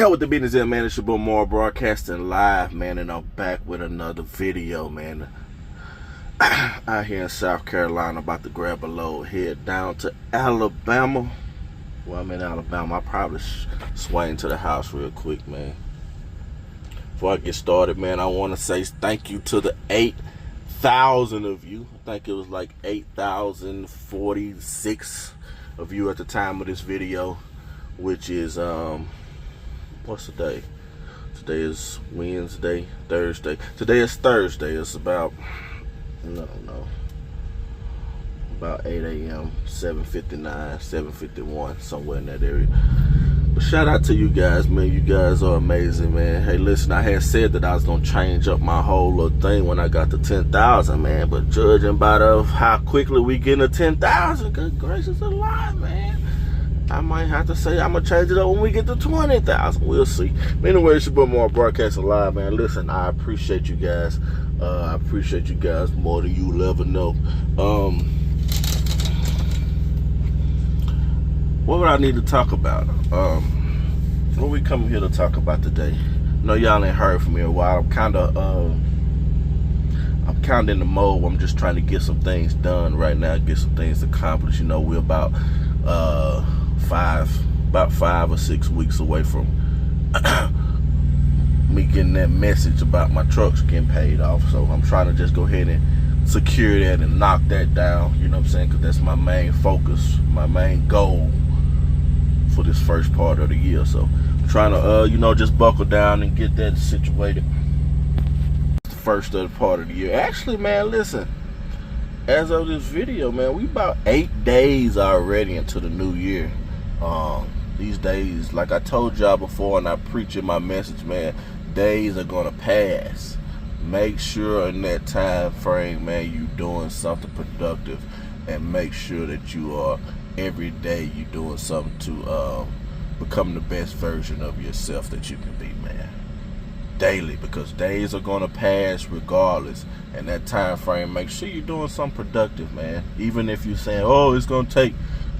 hell with the business there, man. It's your boy More broadcasting live, man, and I'm back with another video, man. Out here in South Carolina, about to grab a load, head down to Alabama. Well, I'm in Alabama. I'll probably swing to the house real quick, man. Before I get started, man, I want to say thank you to the 8,000 of you. I think it was like 8,046 of you at the time of this video, which is what's the day? Today is Wednesday, Thursday. Today is Thursday. It's about, I don't know, about 8 a.m., 7:59, 7:51, somewhere in that area. But shout out to you guys, man. You guys are amazing, man. Hey, listen, I had said that I was gonna change up my whole little thing when I got to 10,000, man. But judging by how quickly we get to 10,000, good gracious alive, man, I might have to say I'm gonna change it up when we get to 20,000. We'll see. Anyway, it's your boy More broadcasting live, man. Listen, I appreciate you guys. I appreciate you guys more than you'll ever know. What would I need to talk about? What we coming here to talk about today? No, y'all ain't heard from me in a while. I'm kind of in the mode where I'm just trying to get some things done right now, get some things accomplished. You know, we're about 5 or 6 weeks away from me getting that message about my trucks getting paid off. So I'm trying to just go ahead and secure that and knock that down. You know what I'm saying? Because that's my main focus, my main goal for this first part of the year. So I'm trying to, you know, just buckle down and get that situated. It's the first of the part of the year. Actually, man, listen. As of this video, man, we about 8 days already into the new year. These days, like I told y'all before, and I preach in my message, man, days are gonna pass. Make sure in that time frame, man, you doing something productive, and make sure that you are every day you doing something to become the best version of yourself that you can be, man. Daily, because days are gonna pass regardless. And that time frame, make sure you're doing something productive, man. Even if you're saying, oh, it's gonna take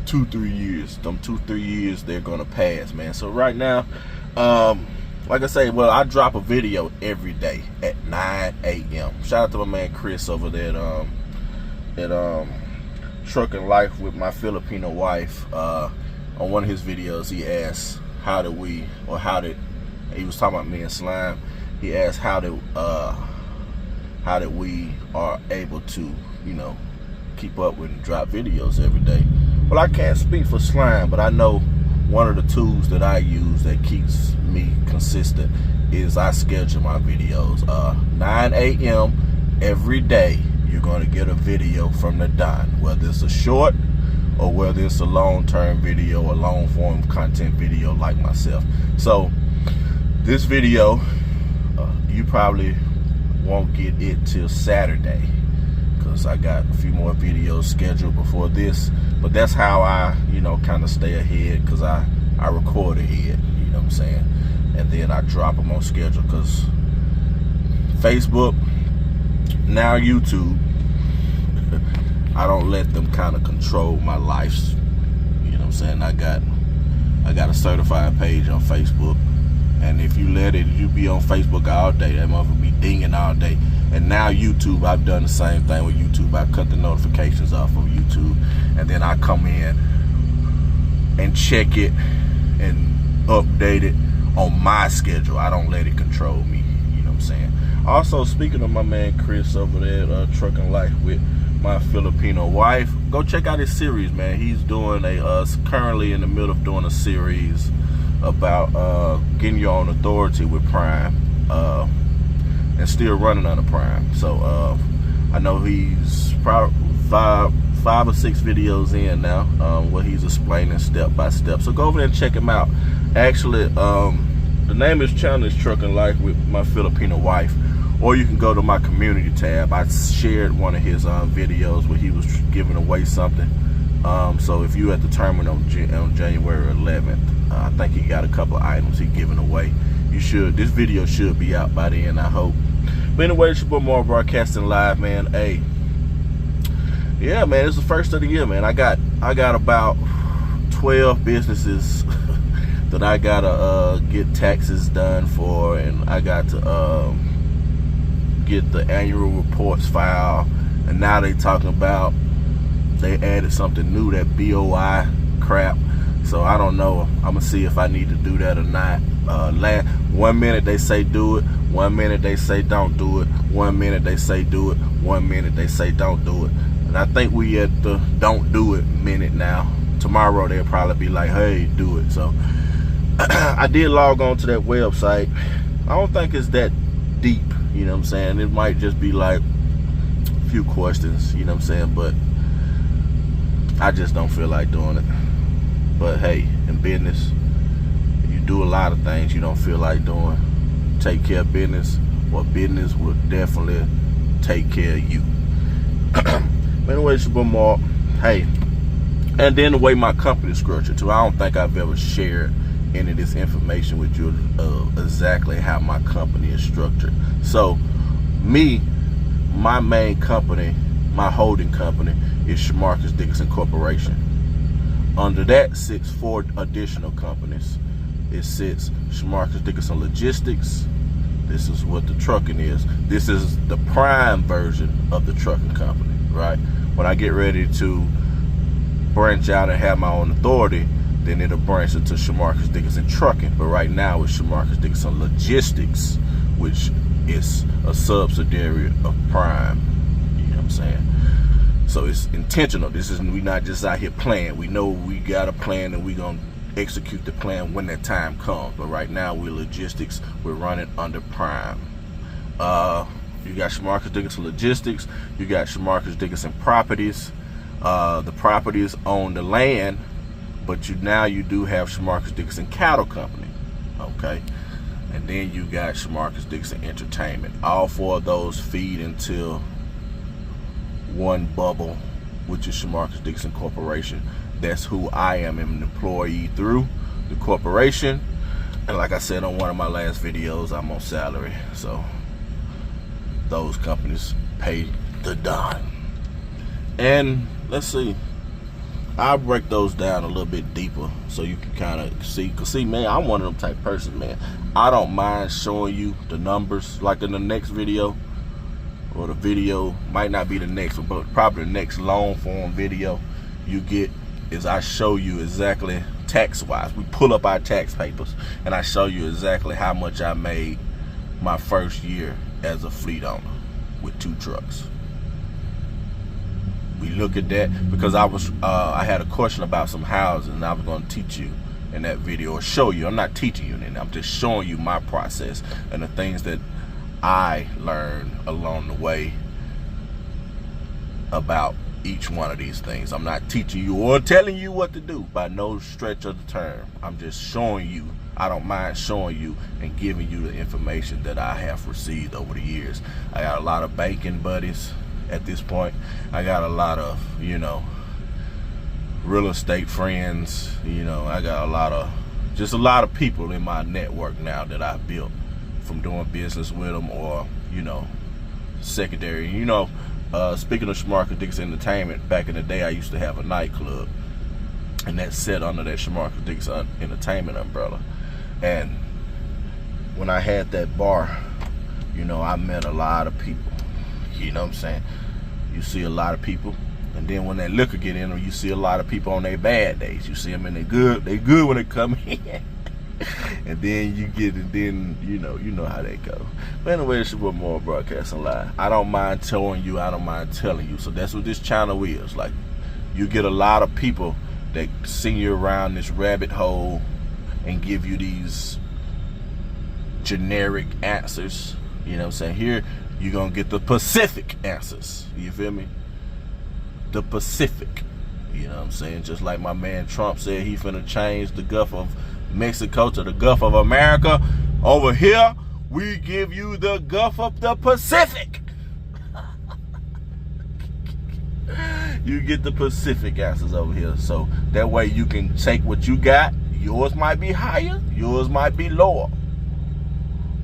2-3 years, them 2-3 years, they're gonna pass, man. So right now, like I say, well, I drop a video every day at 9 a.m. Shout out to my man Chris over there at Trucking Life with my Filipino wife. On one of his videos, he asked he was talking about me and Slime. He asked how did we are able to, you know, keep up with and drop videos every day. Well, I can't speak for Slime, but I know one of the tools that I use that keeps me consistent is I schedule my videos. 9 a.m. every day, you're going to get a video from the Don, whether it's a short or whether it's a long-term video, a long-form content video like myself. So this video, you probably won't get it till Saturday, because I got a few more videos scheduled before this. But that's how I, you know, kind of stay ahead, because I record ahead, you know what I'm saying, and then I drop them on schedule. Because Facebook, now YouTube, I don't let them kind of control my life, you know what I'm saying. I got a certified page on Facebook, and if you let it, you be on Facebook all day, that motherfucker be dinging all day. And now YouTube, I've done the same thing with YouTube. I cut the notifications off of YouTube, and then I come in and check it and update it on my schedule. I don't let it control me, you know what I'm saying. Also, speaking of my man Chris over there at Trucking Life with my Filipino wife, go check out his series, man. He's doing currently in the middle of doing a series about getting your own authority with Prime, and still running under Prime. So I know he's probably five or 6 videos in now, where he's explaining step by step. So go over there and check him out. Actually, the name of his channel is Trucking Life with my Filipino wife, or you can go to my community tab. I shared one of his videos where he was giving away something. So if you at the terminal on January 11th, I think he got a couple of items he giving away. This video should be out by then, I hope. But anyway, it's your boy More broadcasting live, man. Hey, yeah, man, it's the first of the year, man. I got about 12 businesses that I gotta get taxes done for, and I got to get the annual reports filed. And now they talking about they added something new, that BOI crap. So I don't know. I'm gonna see if I need to do that or not. 1 minute they say do it, 1 minute they say don't do it, 1 minute they say do it, 1 minute they say don't do it. And I think we at the don't do it minute now. Tomorrow they'll probably be like, hey, do it. So I did log on to that website. I don't think it's that deep, you know what I'm saying? It might just be like a few questions, you know what I'm saying? But I just don't feel like doing it. But hey, in business, you do a lot of things you don't feel like doing. Take care of business, or business will definitely take care of you. Anyway, it's your boy Mark. Hey, and then the way my company is structured too. I don't think I've ever shared any of this information with you exactly how my company is structured. So me, my main company, my holding company is Shamarcus Dickinson Corporation. Under that sits 4 additional companies. It sits Shamarcus Dickinson Logistics. This is what the trucking is. This is the prime version of the trucking company, right? When I get ready to branch out and have my own authority, then it'll branch into Shamarcus Dickinson Trucking. But right now it's Shamarcus Dickinson Logistics, which is a subsidiary of Prime. You know what I'm saying? So it's intentional. We not just out here playing. We know we got a plan and we gonna execute the plan when that time comes. But right now we're logistics. We're running under Prime. You got Shamarcus Dickinson Logistics. You got Shamarcus Dickinson Properties. The properties own the land, but now you do have Shamarcus Dickinson Cattle Company. Okay. And then you got Shamarcus Dickinson Entertainment. All 4 of those feed into one bubble, which is Shamarcus Dickinson Corporation. That's who I am an employee through, the corporation. And like I said on one of my last videos, I'm on salary. So those companies pay the dime. And let's see, I'll break those down a little bit deeper so you can kind of see. Because see, man, I'm one of them type person, man. I don't mind showing you the numbers. Like in the next video, or the video might not be the next one, but probably the next long form video you get is I show you exactly tax wise. We pull up our tax papers and I show you exactly how much I made my first year as a fleet owner with 2 trucks. We look at that because I had a question about some houses, and I was going to teach you in that video, or show you. I'm not teaching you anything. I'm just showing you my process and the things that I learned along the way about each one of these things. I'm not teaching you or telling you what to do by no stretch of the term. I'm just showing you. I don't mind showing you and giving you the information that I have received over the years. I got a lot of banking buddies at this point. I got a lot of, you know, real estate friends. You know, I got a lot of people in my network now that I built from doing business with them, or, you know, secondary. You know, speaking of Shamarcus Dickinson Entertainment, back in the day I used to have a nightclub, and that set under that Shamarcus Dickinson Entertainment umbrella. And when I had that bar, you know, I met a lot of people. You know what I'm saying? You see a lot of people, and then when that liquor get in them, you see a lot of people on their bad days. You see them and they good when they come in. And then you get it, then you know how they go. But anyway, it's your boy More Broadcasting Live. I don't mind telling you, I don't mind telling you. So that's what this channel is. Like, you get a lot of people that send you around this rabbit hole and give you these generic answers. You know what I'm saying? Here, you're going to get the Pacific answers. You feel me? The Pacific. You know what I'm saying? Just like my man Trump said, he finna change the Gulf of Mexico to the Gulf of America. Over here, we give you the Gulf of the Pacific. You get the Pacific answers over here. So that way you can take what you got. Yours might be higher, yours might be lower.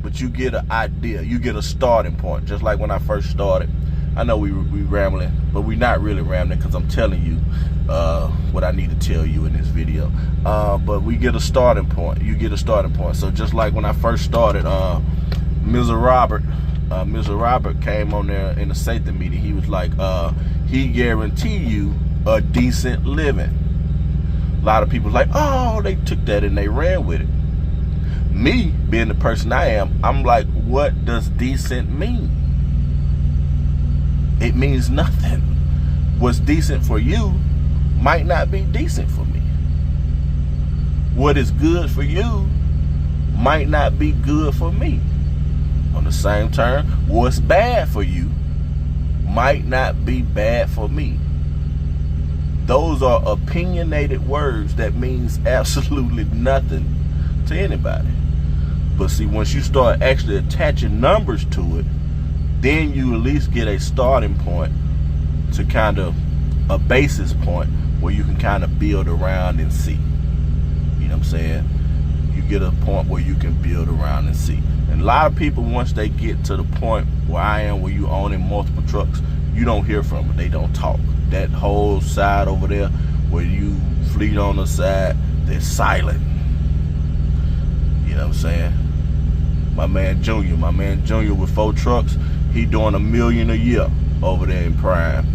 But you get an idea, you get a starting point. Just like when I first started, I know we rambling, but we not really rambling because I'm telling you what I need to tell you in this video. But we get a starting point. You get a starting point. So just like when I first started, Mr. Robert came on there in the safety meeting. He was like, he guarantee you a decent living. A lot of people like, oh, they took that and they ran with it. Me, being the person I am, I'm like, what does decent mean? It means nothing. What's decent for you might not be decent for me. What is good for you might not be good for me. On the same term, what's bad for you might not be bad for me. Those are opinionated words that means absolutely nothing to anybody. But see, once you start actually attaching numbers to it, then you at least get a starting point to kind of a basis point where you can kind of build around and see. You know what I'm saying? You get a point where you can build around and see. And a lot of people, once they get to the point where I am, where you owning multiple trucks, you don't hear from them. They don't talk. That whole side over there where you fleet on the side, they're silent. You know what I'm saying? My man Junior with 4 trucks, he doing $1 million a year over there in Prime.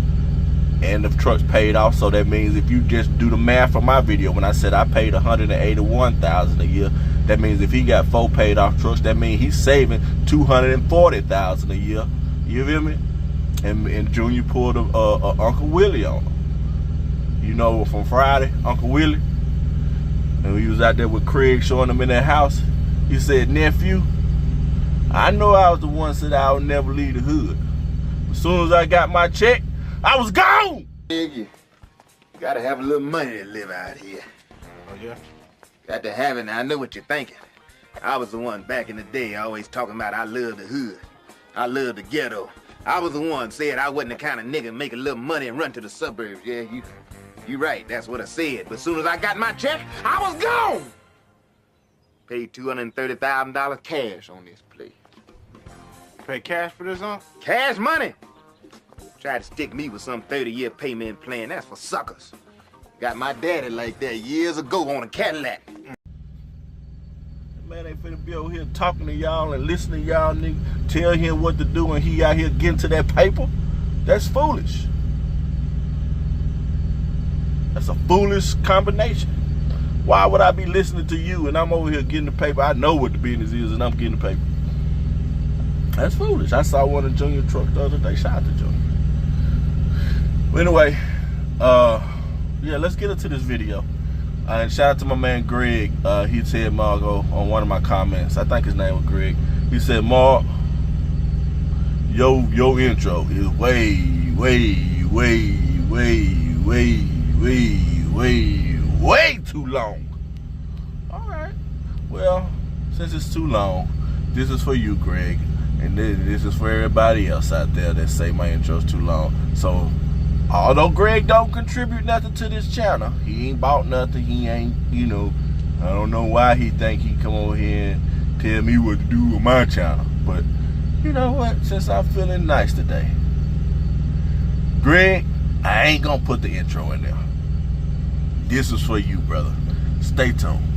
And the truck's paid off, so that means if you just do the math on my video, when I said I paid $181,000 a year, that means if he got 4 paid off trucks, that means he's saving $240,000 a year. You feel me? And Junior pulled a Uncle Willie on him. You know, from Friday, Uncle Willie. And we was out there with Craig showing him in that house. He said, nephew, I know I was the one that said I would never leave the hood. As soon as I got my check, I was gone. You gotta have a little money to live out here. Oh yeah? Got to have it. Now I know what you're thinking. I was the one back in the day always talking about I love the hood. I love the ghetto. I was the one said I wasn't the kind of nigga make a little money and run to the suburbs. Yeah, you right. That's what I said. But as soon as I got my check, I was gone. Paid $230,000 cash on this place. Pay cash for this, huh? Cash money. Tried to stick me with some 30-year payment plan. That's for suckers. Got my daddy like that years ago on a Cadillac. Man ain't finna be over here talking to y'all and listening to y'all nigga tell him what to do and he out here getting to that paper. That's foolish. That's a foolish combination. Why would I be listening to you and I'm over here getting the paper? I know what the business is and I'm getting the paper. That's foolish. I saw one of Junior trucks the other day. Shout out to Junior. But anyway, yeah, let's get into this video. And shout out to my man Greg. He said, Margo, on one of my comments, I think his name was Greg. He said, Mark, your intro is way too long. All right. Well, since it's too long, this is for you, Greg. And this is for everybody else out there that say my intro's too long. So, although Greg don't contribute nothing to this channel, he ain't bought nothing, he ain't, you know, I don't know why he think he come over here and tell me what to do with my channel. But, you know what, since I'm feeling nice today, Greg, I ain't gonna put the intro in there. This is for you, brother. Stay tuned.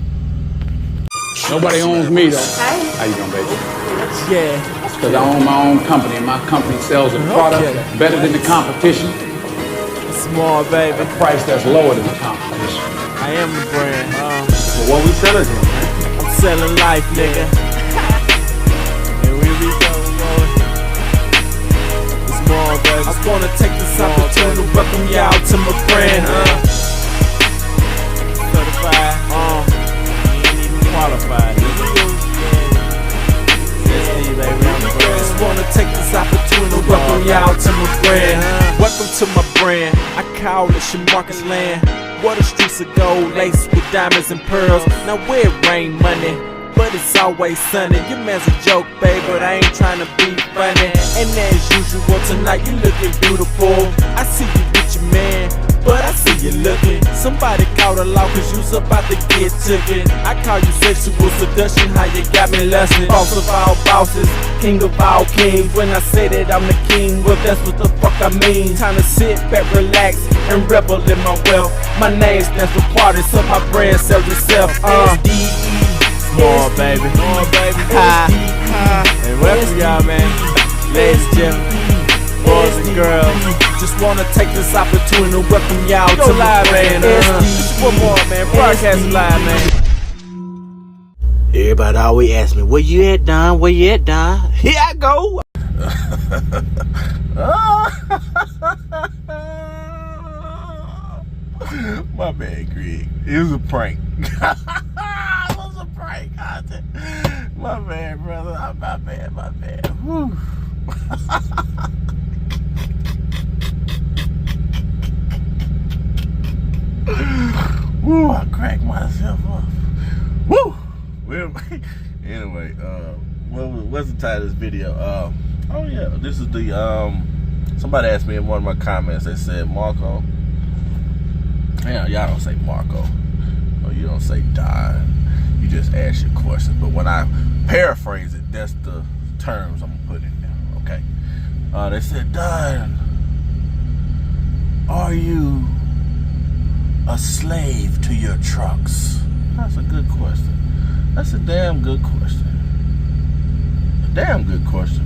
Nobody owns me though. Hi. How you doing, baby? Yeah. Because I own my own company and my company sells a product better than the competition. Small baby. At a price that's lower than the competition. I am the brand. But what we selling here? I'm selling life, nigga. And we be going, small baby. I wanna take this opportunity to welcome y'all to my brand. Certified. You ain't even qualified. Just wanna take this opportunity to welcome y'all to my brand. Welcome to my brand. I call it Shamarcus Land. What the streets of gold, laced with diamonds and pearls. Now where it rain money, but it's always sunny. Your man's a joke, babe, but I ain't trying to be funny. And as usual, tonight you looking beautiful. I see you with your man. but I see you looking. Somebody call the law cause you's about to get tooken. I call you sexual seduction, how you got me lusting. Boss of all bosses, king of all kings. When I say that I'm the king, well that's what the fuck I mean. Time to sit back, relax, and revel in my wealth. My name stands for party, so my brand sells itself. More baby, ha, and welcome y'all, man. Ladies and gentlemen, boys and girls, just wanna take this opportunity to welcome y'all to live, man. One more, man, broadcast live, man. Everybody always ask me, where you at, Don? Where you at, Don? Here I go. My bad, Greg. It was a prank. It was a prank. My bad, brother. My bad. Whew. Woo, I cracked myself up. Woo! Well, anyway, what's the title of this video? Oh yeah, this is the somebody asked me in one of my comments, they said, Marco, yeah, y'all don't say Marco, or you don't say Don, you just ask your question. But when I paraphrase it, that's the terms I'm gonna put in there, okay? They said, Don, are you a slave to your trucks? That's a good question. That's a damn good question. A damn good question.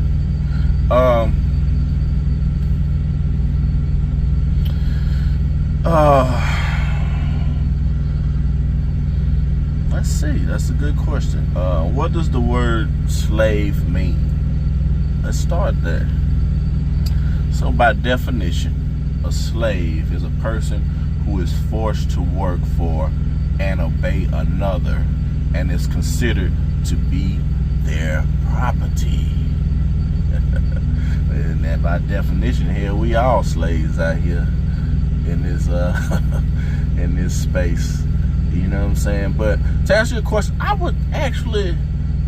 Let's see. That's a good question. What does the word slave mean? Let's start there. So by definition, a slave is a person who is forced to work for and obey another and is considered to be their property. And that by definition, here we all slaves out here in this in this space. You know what I'm saying? But to answer your question, I would actually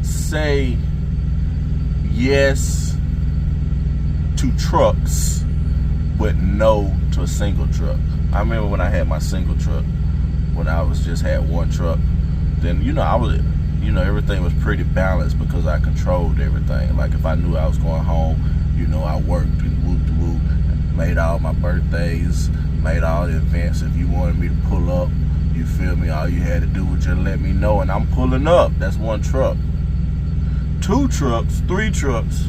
say yes to trucks, but no to a single truck. I remember when I had my single truck, when I was just had one truck, then everything was pretty balanced because I controlled everything. Like if I knew I was going home, I worked and whoop-de-whoop, made all my birthdays, made all the events. If you wanted me to pull up, you feel me, all you had to do was just let me know and I'm pulling up. That's one truck. 2 trucks, 3 trucks,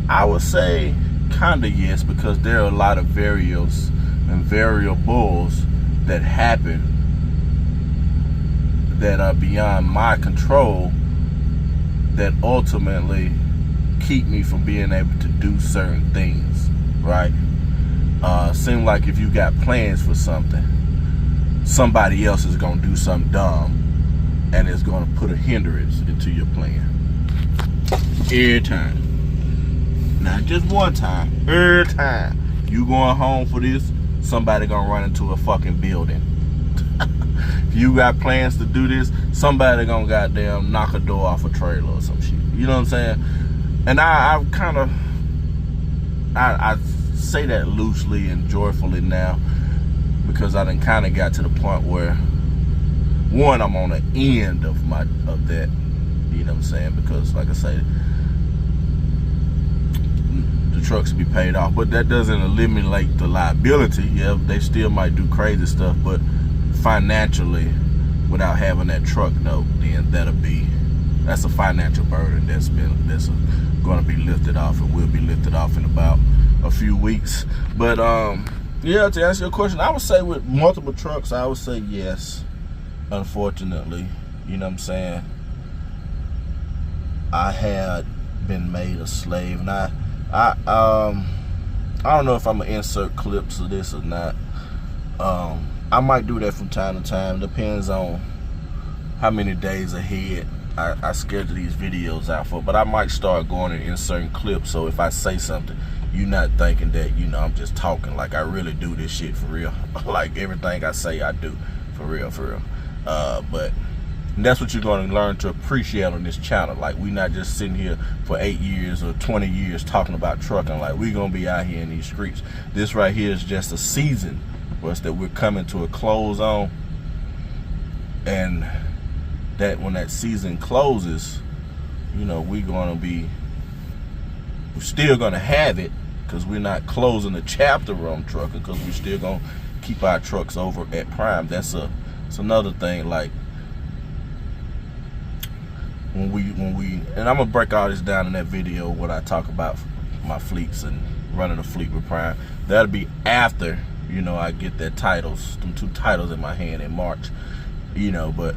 I would say kinda yes, because there are a lot of variables and variables that happen that are beyond my control that ultimately keep me from being able to do certain things, right? Seem like if you got plans for something, somebody else is gonna do something dumb and it's gonna put a hindrance into your plan. Every time. Not just one time, every time. You going home for this, somebody gonna run into a fucking building. If you got plans to do this, somebody gonna goddamn knock a door off a trailer or some shit. You know what I'm saying? And I say that loosely and joyfully now because I done kind of got to the point where, one, I'm on the end of that. You know what I'm saying? Because like I say, the trucks be paid off, but that doesn't eliminate the liability. Yeah, they still might do crazy stuff, but financially, without having that truck note, then that's a financial burden that's going to be lifted off, and will be lifted off in about a few weeks. But yeah, to answer your question, I would say with multiple trucks, I would say yes. Unfortunately, you know what I'm saying, I had been made a slave, and I don't know if I'm gonna insert clips of this or not. I might do that from time to time. Depends on how many days ahead I schedule these videos out for. But I might start going and inserting clips, so if I say something, you're not thinking that I'm just talking. Like I really do this shit for real. Like everything I say, I do for real. But that's what you're going to learn to appreciate on this channel. Like we not just sitting here for 8 years or 20 years talking about trucking. Like we gonna be out here in these streets. This right here is just a season for us that we're coming to a close on, and that when that season closes, you know, we're still gonna have it, because we're not closing the chapter on trucking, because we're still gonna keep our trucks over at Prime. That's another thing. Like when we and I'm gonna break all this down in that video when I talk about my fleets and running a fleet with Prime. That'll be after, you know, I get that titles, them 2 titles in my hand in March, you know. But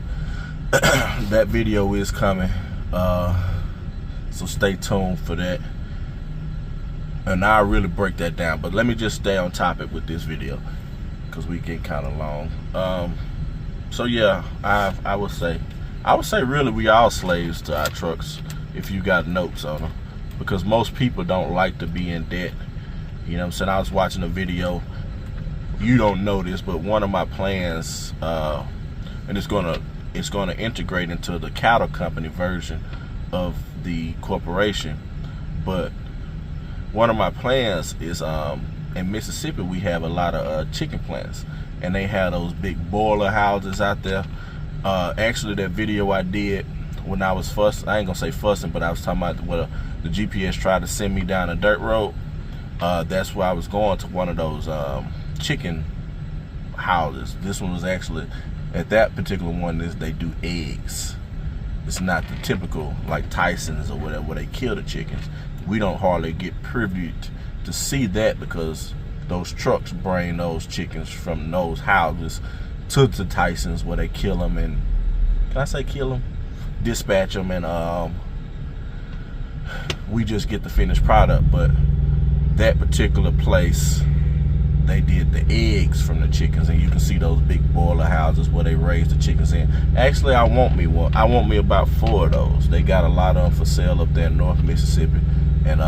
that video is coming, so stay tuned for that, and I'll really break that down. But let me just stay on topic with this video, because we get kind of long. So yeah, I would say really we all slaves to our trucks if you got notes on them, because most people don't like to be in debt. You know what I'm saying? I was watching a video, you don't know this, but one of my plans, and it's gonna integrate into the cattle company version of the corporation, but one of my plans is in Mississippi we have a lot of chicken plants, and they have those big boiler houses out there. Actually, that video I did when I was fussing, I ain't gonna say fussing, but I was talking about where the GPS tried to send me down a dirt road. That's where I was going, to one of those chicken houses. This one was actually, at that particular one, they do eggs. It's not the typical like Tyson's or whatever where they kill the chickens. We don't hardly get privileged to see that, because those trucks bring those chickens from those houses to the Tyson's where they kill them, and can I say kill them? Dispatch them, and we just get the finished product. But that particular place, they did the eggs from the chickens, and you can see those big boiler houses where they raise the chickens in. Actually, I want me one. I want me about 4 of those. They got a lot of them for sale up there in North Mississippi, and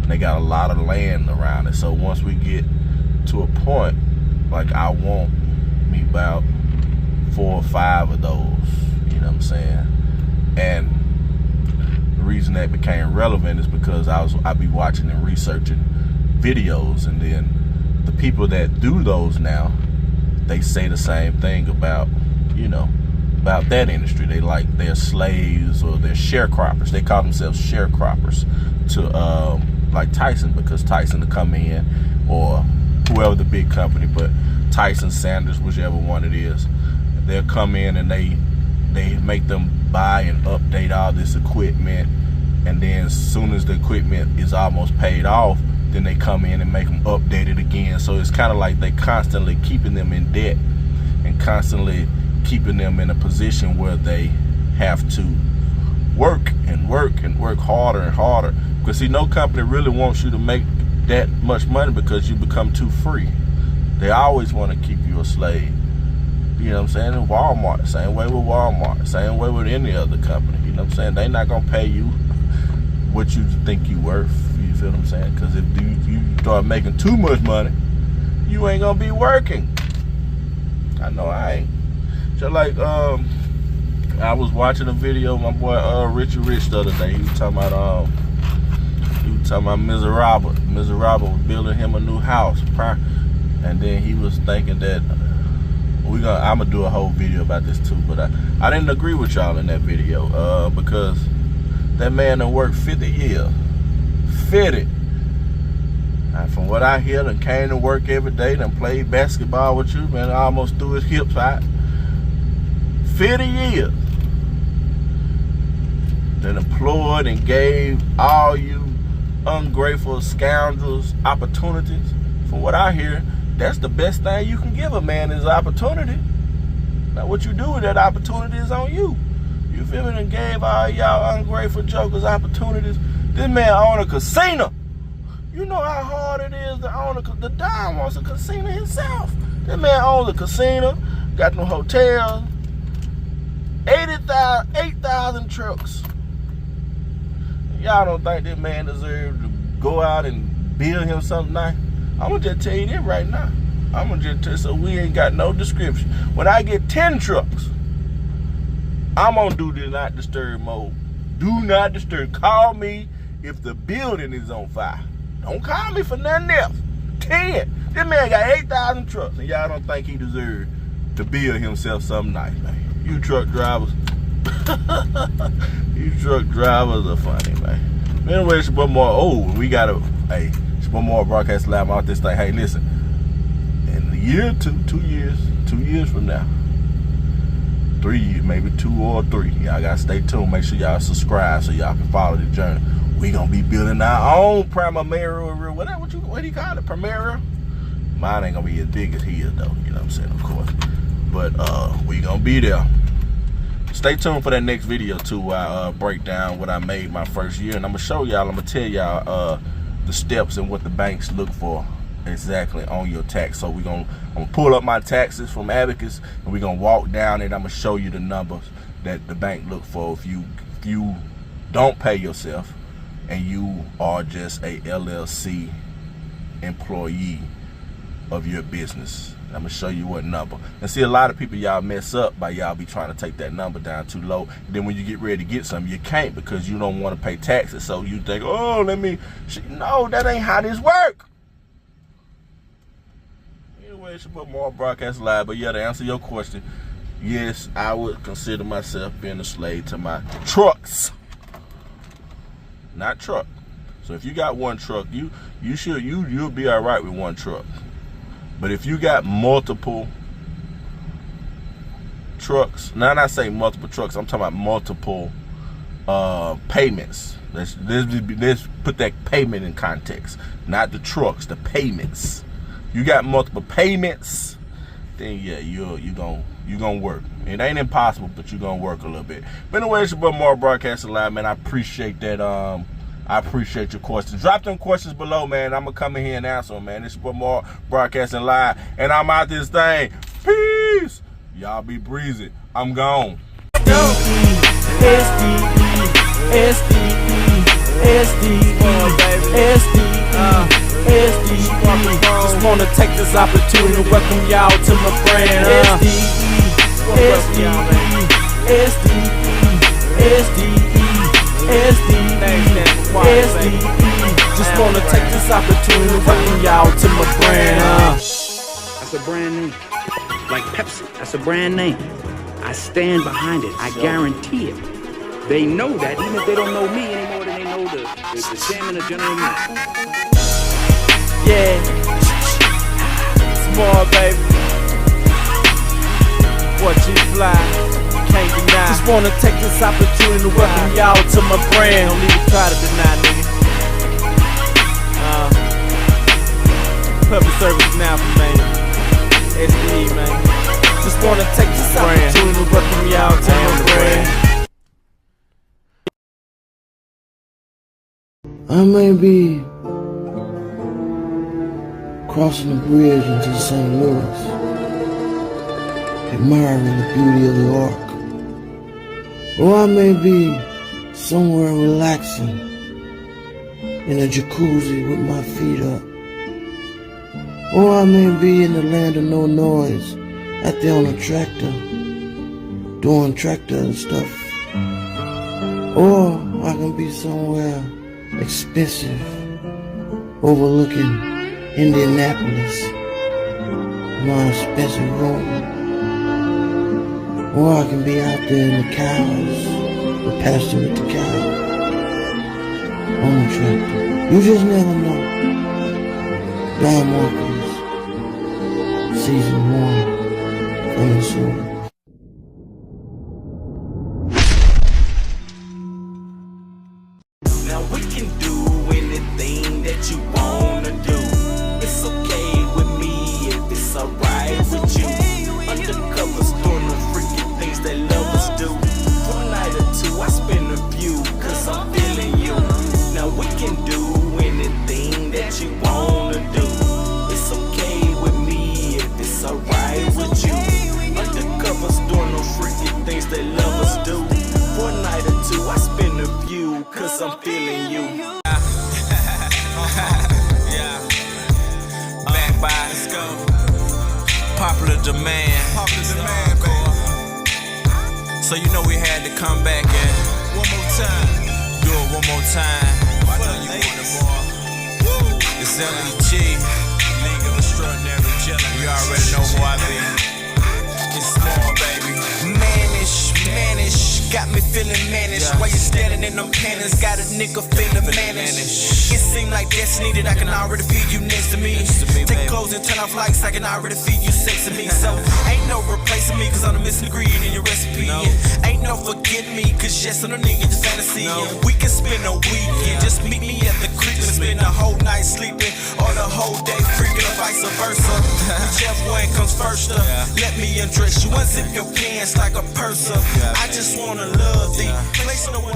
they got a lot of land around it. So once we get to a point, like, I want me about 4 or 5 of those, you know what I'm saying? And the reason that became relevant is because I be watching and researching videos, and then the people that do those now, they say the same thing about, you know, about that industry. They're slaves, or they're sharecroppers. They call themselves sharecroppers to like Tyson, because Tyson to come in, or whoever the big company, but Tyson, Sanders, whichever one it is, they'll come in and they make them buy and update all this equipment, and then as soon as the equipment is almost paid off, then they come in and make them update it again. So it's kind of like they constantly keeping them in debt, and constantly keeping them in a position where they have to work and work and work harder and harder. Because see, no company really wants you to make that much money, because you become too free. They always want to keep you a slave. You know what I'm saying? In Walmart, same way with Walmart, same way with any other company. You know what I'm saying? They not gonna pay you what you think you worth. You feel what I'm saying? Because if you start making too much money, you ain't gonna be working. I know I ain't. Just like I was watching a video of my boy Richard Rich the other day. He was talking about Miserable. Miserable was building him a new house, and then he was thinking that I'm gonna do a whole video about this too. But I didn't agree with y'all in that video, because that man done worked 50 years. 50. And from what I hear, done came to work every day, done played basketball with you, man, almost threw his hips out. 50 years. Then employed and gave all you ungrateful scoundrels opportunities. From what I hear, that's the best thing you can give a man, is opportunity. Now what you do with that opportunity is on you. You feel me? And gave all y'all ungrateful jokers opportunities. This man own a casino. You know how hard it is to own the Don wants a casino himself. This man owns a casino, got no hotels, 8,000 trucks. Y'all don't think this man deserves to go out and build him something nice? I'm gonna just tell you this right now. I'm gonna just tell you, so we ain't got no description. When I get 10 trucks, I'm gonna do the not disturb mode. Do not disturb. Call me if the building is on fire. Don't call me for nothing else. 10. This man got 8,000 trucks, and y'all don't think he deserved to build himself something nice, man. You truck drivers, you truck drivers are funny, man. Anyway, it's your boy More. Oh, we got a, hey, it's your boy More Broadcast Live out this thing. Hey, listen, in a year or 2 years from now, 3 years, maybe 2 or 3, y'all gotta stay tuned. Make sure y'all subscribe so y'all can follow the journey. We gonna be building our own Primavera, whatever, what do you call it, Primavera? Mine ain't gonna be as big as his though, you know what I'm saying, of course. But we gonna be there. Stay tuned for that next video too, where I break down what I made my first year, and I'm gonna show y'all, I'm gonna tell y'all the steps and what the banks look for exactly on your tax. So I'm gonna pull up my taxes from Abacus, and we're gonna walk down it. I'm gonna show you the numbers that the bank look for if you don't pay yourself and you are just a LLC employee of your business. I'm gonna show you what number. And see, a lot of people, y'all mess up by y'all be trying to take that number down too low. And then when you get ready to get something, you can't because you don't want to pay taxes. So you think, oh, no, that ain't how this work. Anyway, it's about More Broadcast Live. But yeah, to answer your question, yes, I would consider myself being a slave to my trucks. Not truck. So if you got one truck, you'll be all right with one truck. But if you got multiple trucks, now I say multiple trucks, I'm talking about multiple payments. Let's put that payment in context. Not the trucks, the payments. You got multiple payments, then yeah, you're gonna work. It ain't impossible, but you're gonna work a little bit. But anyway, it's your boy More Broadcasting Live, man. I appreciate that. I appreciate your questions. Drop them questions below, man. I'm gonna come in here and answer them, man. It's your boy More Broadcasting Live, and I'm out this thing. Peace. Y'all be breezy. I'm gone. Just wanna take this opportunity to welcome y'all to my brand. Just wanna take this opportunity to welcome y'all to my brand. That's a brand name. Like Pepsi, that's a brand name. I stand behind it. I guarantee it. They know that, even if they don't know me any more than they know the chairman of General Mills. Yeah, small baby. What you fly, can't deny. Just wanna take this opportunity to welcome y'all to my brand. Don't even try to deny, nigga. Public service now for man. SDE, man. Just wanna take this opportunity to welcome y'all to my brand. I may be crossing the bridge into St. Louis, admiring the beauty of the Ark. Or I may be somewhere relaxing in a jacuzzi with my feet up. Or I may be in the land of no noise, out there on a tractor, doing tractor stuff. Or I can be somewhere expensive, overlooking Indianapolis, my expensive room. Or I can be out there in the cows, the pasture with the cows, on the tractor. You just never know. Don Marcus, season 1, coming soon. Now we can do anything that you wanna do. It's okay with me if it's alright with you. Undercovers doing the freaky things that lovers do. For a night or two, I spin a few, cause I'm feeling you. Now we can do anything that you wanna do. It's okay with me if it's alright with you. Undercovers doing the freaky things that lovers do. For a night or two, I spin a few, cause I'm feeling you. Yeah. Back by let's go. Popular demand. So you know we had to come back and one more time. Do it one more time. I know you want it more. It's LEG, League of the Struggle. me feeling managed. While you standing in them panties, got a nigga feeling managed. It seemed like destiny that I can already feel you next to me. Take clothes and turn off lights, I can already feel you sex to me. So ain't no replacing me, cause I'm the missing ingredient in your recipe. Ain't no forgetting me, cause yes, I'm the nigga just fantasy. We can spend a weekend, just meet me at the creek and spend the whole night sleeping, or the whole day freaking, or vice versa. Whichever one comes first, let me undress you, unzip your pants like a purser. I just wanna love thee. Place no